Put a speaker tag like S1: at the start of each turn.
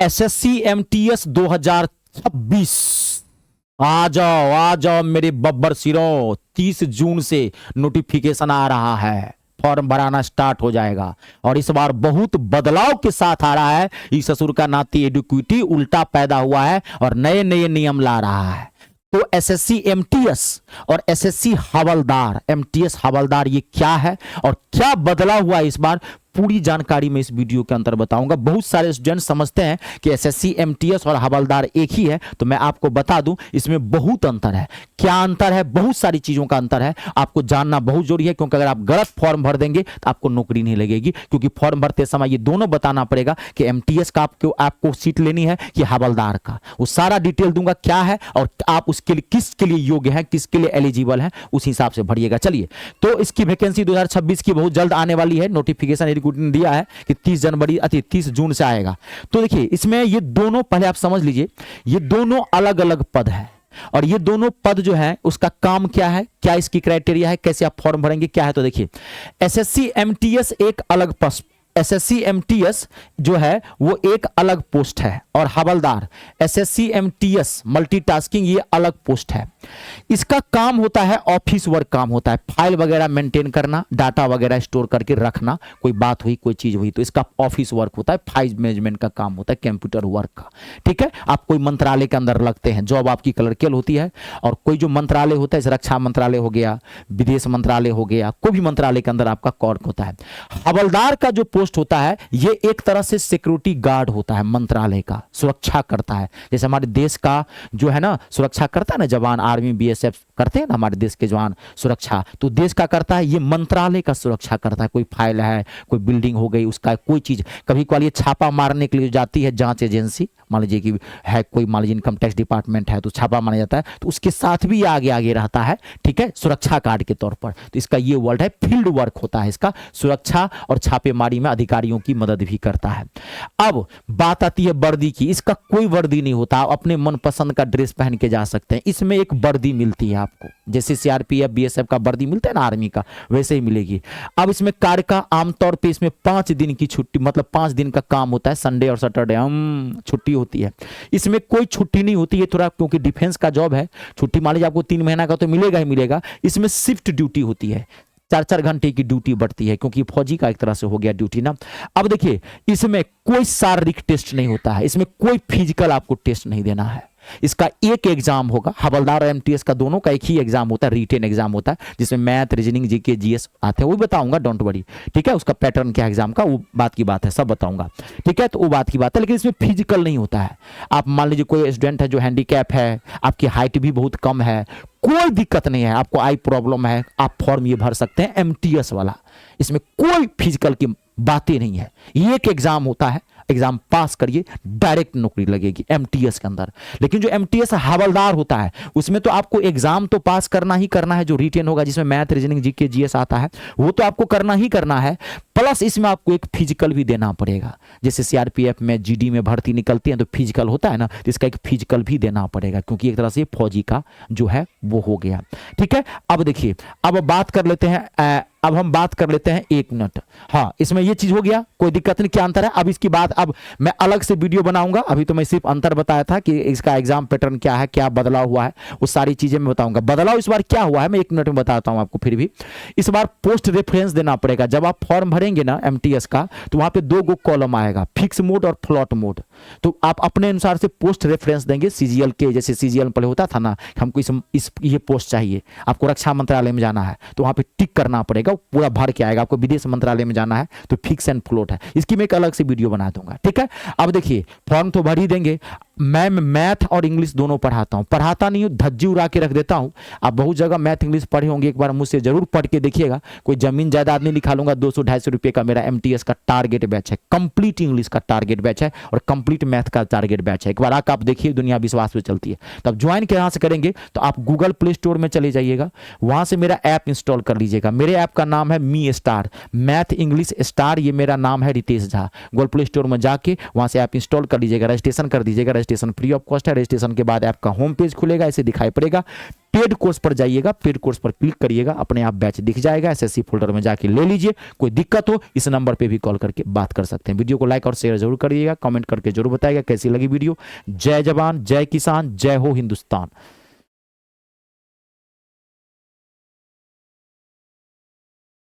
S1: SSC MTS 2026 आ जाओ मेरे बब्बर सिरों। 30 जून से नोटिफिकेशन आ रहा है, फॉर्म भराना स्टार्ट हो जाएगा और इस बार बहुत बदलाव के साथ आ रहा है। इस ससुर का नाती एडुक्विटी उल्टा पैदा हुआ है और नए नए नियम ला रहा है। तो एसएससी एमटीएस और एसएससी हवलदार, एमटीएस हवलदार ये क्या है और क्या बदलाव हुआ इस बार, पूरी जानकारी मैं इस वीडियो के अंदर बताऊंगा। बहुत सारे स्टूडेंट समझते हैं कि एसएससी एमटीएस और हवलदार एक ही है, तो मैं आपको बता दूं इसमें बहुत अंतर है। क्या अंतर है? बहुत सारी चीजों का अंतर है, आपको जानना बहुत जरूरी है, क्योंकि अगर आप गलत फॉर्म भर देंगे तो आपको नौकरी नहीं लगेगी। क्योंकि फॉर्म भरते समय ये दोनों बताना पड़ेगा कि एमटीएस का आपको सीट लेनी है कि हवलदार का, वो सारा डिटेल दूंगा क्या है और आप उसके लिए किसके लिए योग्य है, किसके लिए एलिजिबल है, उस हिसाब से भरिएगा। चलिए, तो इसकी वैकेंसी 2026 की बहुत जल्द आने वाली है। नोटिफिकेशन दिया है कि 30 जून से आएगा। तो देखिए, इसमें ये दोनों, पहले आप समझ लीजिए, ये दोनों अलग अलग पद है और ये दोनों पद जो है उसका काम क्या है, क्या इसकी क्राइटेरिया है, कैसे आप फॉर्म भरेंगे, क्या है। तो देखिए, एसएससी एमटीएस एक अलग एसएससी एमटीएस जो है वो एक अलग पोस्ट है और हवलदार एसएससी एमटीएस मल्टीटास्किंग ये अलग पोस्ट है। इसका काम होता है ऑफिस वर्क काम होता है, फाइल वगैरह मेंटेन करना, डाटा वगैरह स्टोर करके रखना, कोई बात हुई कोई चीज हुई तो इसका ऑफिस वर्क होता है, फाइल मैनेजमेंट का काम होता है, कंप्यूटर वर्क का। ठीक है, आप कोई मंत्रालय के अंदर लगते हैं, जॉब आपकी क्लर्कियल होती है और कोई जो मंत्रालय होता है, रक्षा मंत्रालय हो गया, विदेश मंत्रालय हो गया, कोई भी मंत्रालय के अंदर आपका कॉर्क होता है। हवलदार का जो पोस्ट होता है ये एक तरह से सिक्योरिटी गार्ड होता है, मंत्रालय का सुरक्षा करता है। जैसे हमारे देश का जो है ना सुरक्षा करता है ना जवान, आर्मी बीएसएफ करते हैं ना हमारे देश के जवान सुरक्षा, तो देश का करता है, ये मंत्रालय का सुरक्षा करता है। कोई फाइल है, कोई बिल्डिंग हो गई, उसका कोई चीज, कभी कभार ये छापा मारने के लिए जाती है जांच एजेंसी, मान लीजिए कि है कोई, मान लीजिए इनकम टैक्स डिपार्टमेंट है तो छापा मारा जाता है, तो उसके साथ भी आगे आगे रहता है। ठीक है, सुरक्षा गार्ड के तौर पर। तो इसका ये वर्ड है, फील्ड वर्क होता है इसका, सुरक्षा और छापेमारी में अधिकारियों की मदद भी करता है। अब बात आती है वर्दी की। इसका कोई वर्दी नहीं होता, आप अपने मनपसंद का ड्रेस पहन के जा सकते हैं। इसमें एक वर्दी मिलती है आपको, जैसे सीआरपीएफ बीएसएफ का वर्दी मिलता है ना आर्मी का, वैसे ही मिलेगी। अब इसमें कार्य का आमतौर पे इसमें 5 दिन की छुट्टी, मतलब 5 दिन का काम होता है, संडे और सैटरडे छुट्टी होती है। इसमें कोई छुट्टी नहीं होती है थोड़ा, क्योंकि डिफेंस का जॉब है। छुट्टी मान लीजिए आपको 3 महीना का तो मिलेगा ही मिलेगा। इसमें शिफ्ट ड्यूटी होती है, 4-4 घंटे की ड्यूटी बढ़ती है, क्योंकि फौजी का एक तरह से हो गया ड्यूटी ना। अब देखिए, इसमें कोई शारीरिक टेस्ट नहीं होता है, इसमें कोई फिजिकल आपको टेस्ट नहीं देना है। इसका एक एग्जाम होगा, हवलदार और एमटीएस का दोनों का एक ही एग्जाम होता है, रिटेन एग्जाम होता है, जिसमें मैथ, रीजनिंग, जीके, जीएस आते हैं, वो बताऊंगा, डोंट वरी। ठीक है, उसका पैटर्न क्या एग्जाम का, वो बात की बात है, सब बताऊंगा। ठीक है, तो वो बात की बात है, लेकिन इसमें फिजिकल नहीं होता है। आप मान लीजिए कोई स्टूडेंट है जो हैंडीकैप है, आपकी हाइट भी बहुत कम है, कोई दिक्कत नहीं है, आपको आई प्रॉब्लम है, आप फॉर्म ये भर सकते हैं एमटीएस वाला। इसमें कोई फिजिकल की बातें नहीं है, ये एक एग्जाम होता है, एग्जाम पास करिए डायरेक्ट नौकरी लगेगी एमटीएस के अंदर। लेकिन जो एमटीएस हवलदार होता है उसमें तो आपको एग्जाम तो पास करना ही करना है, जो रिटेन होगा, जिसमें मैथ, रीजनिंग, जीके, जीएस आता है, वो तो आपको करना ही करना है, प्लस इसमें आपको एक फिजिकल भी देना पड़ेगा। जैसे सीआरपीएफ में जीडी में भर्ती निकलती है तो फिजिकल होता है ना, तो इसका एक फिजिकल भी देना पड़ेगा, क्योंकि एक तरह से फौजी का जो है वो हो गया। ठीक है, अब देखिए, अब बात कर लेते हैं, अब हम बात कर लेते हैं 1 मिनट। हाँ, इसमें ये चीज हो गया, कोई दिक्कत नहीं, क्या अंतर है। अब इसकी बात अब मैं अलग से वीडियो बनाऊंगा, अभी तो मैं सिर्फ अंतर बताया था कि इसका एग्जाम पैटर्न क्या है, क्या बदलाव हुआ है, वो सारी चीजें मैं बताऊंगा। बदलाव इस बार क्या हुआ है मैं 1 मिनट में बताता हूं आपको। फिर भी इस बार पोस्ट रेफरेंस देना पड़ेगा। जब आप फॉर्म भरेंगे ना एमटीएस का, तो वहां पे 2 गो कॉलम आएगा, फिक्स मोड और फ्लॉट मोड। तो आप अपने अनुसार से पोस्ट रेफरेंस देंगे, सीजीएल के, जैसे सीजीएल पहले होता था ना, हमको ये पोस्ट चाहिए, आपको रक्षा मंत्रालय में जाना है तो वहां पे टिक करना पड़ेगा, पूरा भर के आएगा। आपको विदेश मंत्रालय में जाना है तो फिक्स एंड फ्लोट है, इसकी मैं एक अलग से वीडियो बना दूंगा। ठीक है, अब देखिए, फॉर्म तो भर ही देंगे। मैं मैथ और इंग्लिश दोनों पढ़ाता हूं, पढ़ाता नहीं हूं, धज्जी उड़ा के रख देता हूं। आप बहुत जगह मैथ इंग्लिश पढ़े होंगे, एक बार मुझसे जरूर पढ़ के देखिएगा। कोई जमीन जायदाद नहीं लिखा लूंगा। 200-250 रुपए का मेरा एमटीएस का टारगेट बैच है, कंप्लीट इंग्लिश का टारगेट बैच है और कंप्लीट मैथ का टारगेट बैच है। एक बार आकर आप देखिए, दुनिया विश्वास पे चलती है। तो आप ज्वाइन कहां से करेंगे, तो आप गूगल प्ले स्टोर में चले जाइएगा, वहां से मेरा ऐप इंस्टॉल कर लीजिएगा। मेरे ऐप का नाम है me star, math English star, ये मेरा नाम है Ritesh Jha. Google play store में जाके वहां से ऐप इंस्टॉल कर लीजिएगा, रजिस्ट्रेशन कर दीजिएगा। रजिस्ट्रेशन फ्री ऑफ कॉस्ट है। रजिस्ट्रेशन के बाद ऐप का होम पेज खुलेगा, ऐसे दिखाई पड़ेगा। पेड कोर्स पर जाइएगा, पेड कोर्स पर क्लिक करिएगा, अपने आप बैच दिख जाएगा, एसएससी फोल्डर में जाके ले लीजिए। कोई दिक्कत हो इस नंबर पे भी कॉल करके बात कर सकते हैं। वीडियो को लाइक और शेयर जरूर करिएगा, कमेंट करके जरूर बताइएगा कैसी लगी वीडियो। जय जवान, जय किसान, जय हो हिंदुस्तान।